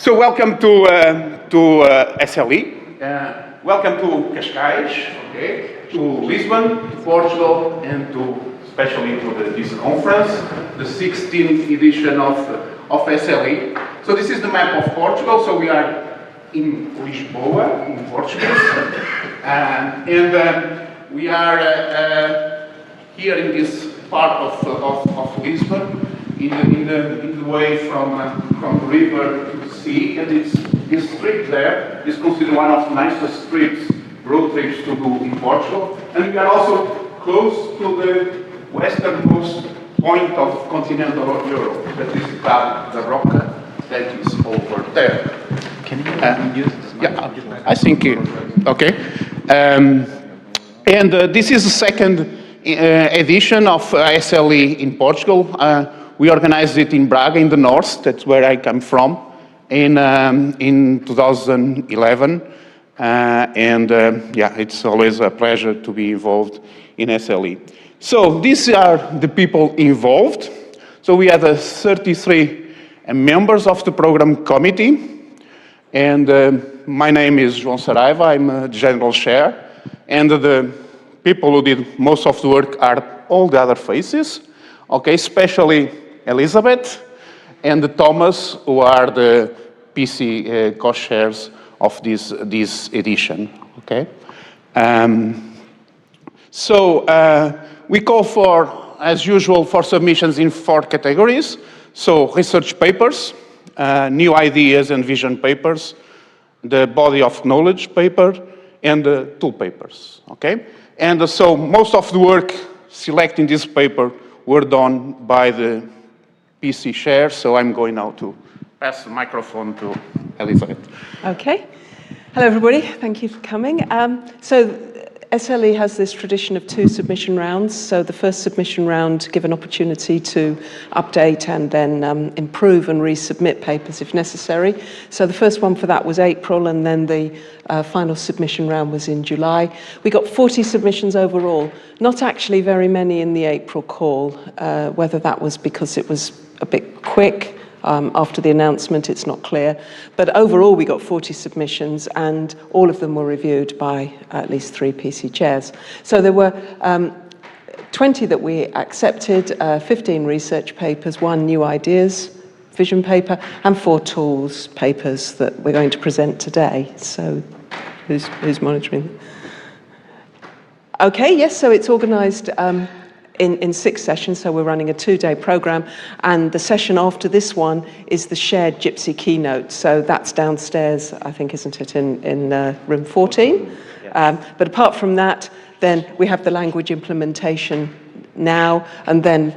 So welcome to SLE. Welcome to Cascais, okay, to Lisbon, to Portugal, and especially to this conference, the 16th edition of SLE. So this is the map of Portugal. So we are in Lisboa, in Portuguese, and we are here in this part of Lisbon, in the way from the river to the sea, and this strip there is considered one of the nicest road trips to do in Portugal. And we are also close to the westernmost point of continental Europe, that is the Roca that is over there. Can you use this? Yeah, I think, okay. And this is the second edition of SLE in Portugal. We organized it in Braga, in the north. That's where I come from, in 2011. Yeah, it's always a pleasure to be involved in SLE. So these are the people involved. So we have 33 members of the program committee. And my name is João Saraiva. I'm a general chair. And the people who did most of the work are all the other faces, okay, especially Elizabeth and Thomas, who are the PC co-chairs of this edition, okay? We call for, as usual, for submissions in 4 categories. So research papers, new ideas and vision papers, the body of knowledge paper, and the tool papers, okay? And so most of the work selecting this paper were done by the PC chair, so I'm going now to pass the microphone to Elizabeth. Okay. Hello, everybody. Thank you for coming. So SLE has this tradition of 2 submission rounds. So the first submission round give an opportunity to update and then improve and resubmit papers if necessary. So the first one for that was April, and then the final submission round was in July. We got 40 submissions overall, not actually very many in the April call, whether that was because it was a bit quick. After the announcement, it's not clear. But overall, we got 40 submissions, and all of them were reviewed by at least 3 PC chairs. So there were 20 that we accepted, 15 research papers, 1 new ideas vision paper, and 4 tools papers that we're going to present today. So who's monitoring? Okay, yes, so it's organized in 6 sessions, so we're running a 2-day program, and the session after this one is the shared Gypsy keynote. So that's downstairs, I think, isn't it, in room 14? Yes. But apart from that, then we have the language implementation now, and then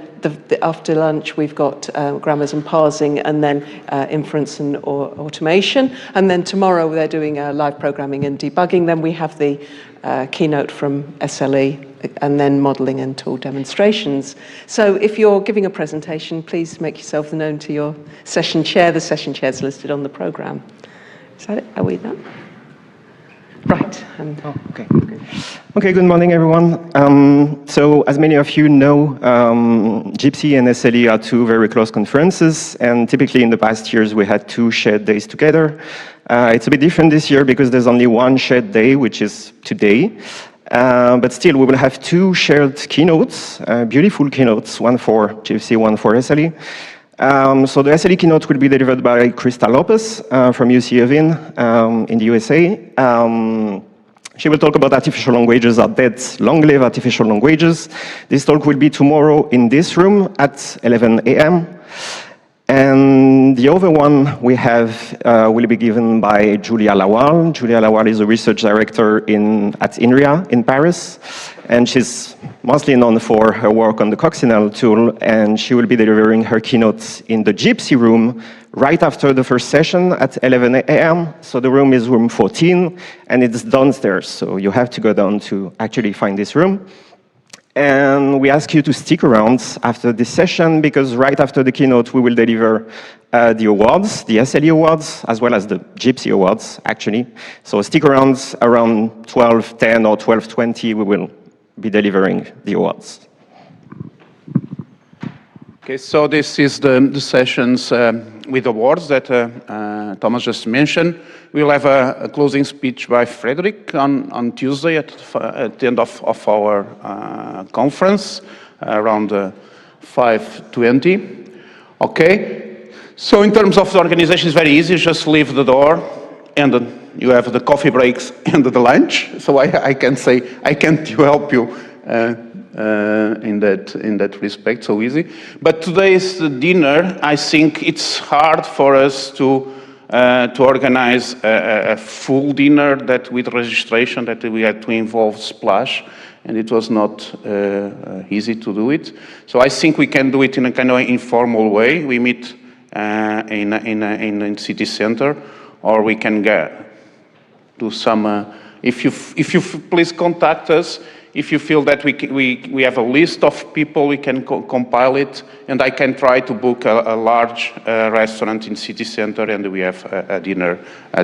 after lunch we've got grammars and parsing, and then inference and automation, and then tomorrow they're doing live programming and debugging. Then we have the keynote from SLE, and then modeling and tool demonstrations. So if you're giving a presentation, please make yourself known to your session chair. The session chair is listed on the program. Is that it? Are we done? Right. Okay. Okay, good morning, everyone. So as many of you know, Gypsy and SLE are 2 very close conferences, and typically in the past years we had 2 shared days together. It's a bit different this year because there's only 1 shared day, which is today. But still, we will have 2 shared keynotes, beautiful keynotes, one for Gypsy, one for SLE. So the SLE keynote will be delivered by Krista Lopez from UC Irvine in the USA. She will talk about artificial languages are dead, long-live artificial languages. This talk will be tomorrow in this room at 11 a.m. And the other one we have will be given by Julia Lawal. Julia Lawal is a research director at INRIA in Paris, and she's mostly known for her work on the coccinelle tool, and she will be delivering her keynotes in the Gypsy room right after the first session at 11 a.m. So the room is room 14, and it's downstairs, so you have to go down to actually find this room. And we ask you to stick around after this session, because right after the keynote, we will deliver the awards, the SLE awards, as well as the Gypsy awards, actually. So stick around 12:10 or 12:20, we will be delivering the awards. Okay, so this is the sessions with awards that Thomas just mentioned. We'll have a closing speech by Frederick on Tuesday at the end of our conference, around 5:20. Okay? So in terms of the organization, it's very easy. Just leave the door, and you have the coffee breaks and the lunch. So I can say, I can't help you in that respect, so easy. But today's dinner, I think it's hard for us to organize a full dinner that with registration that we had to involve Splash, and it was not easy to do it. So I think we can do it in a kind of informal way. We meet in city center, or we can do some. If you please contact us. If you feel that we have a list of people, we can compile it, and I can try to book a large restaurant in city center, and we have a dinner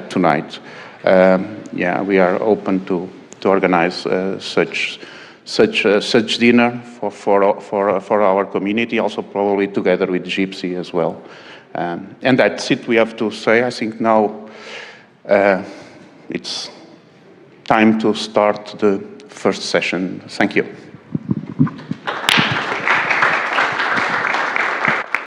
tonight. Yeah, we are open to organize such dinner for our community, also probably together with Gypsy as well. And that's it. We have to say. I think now it's time to start the first session. Thank you.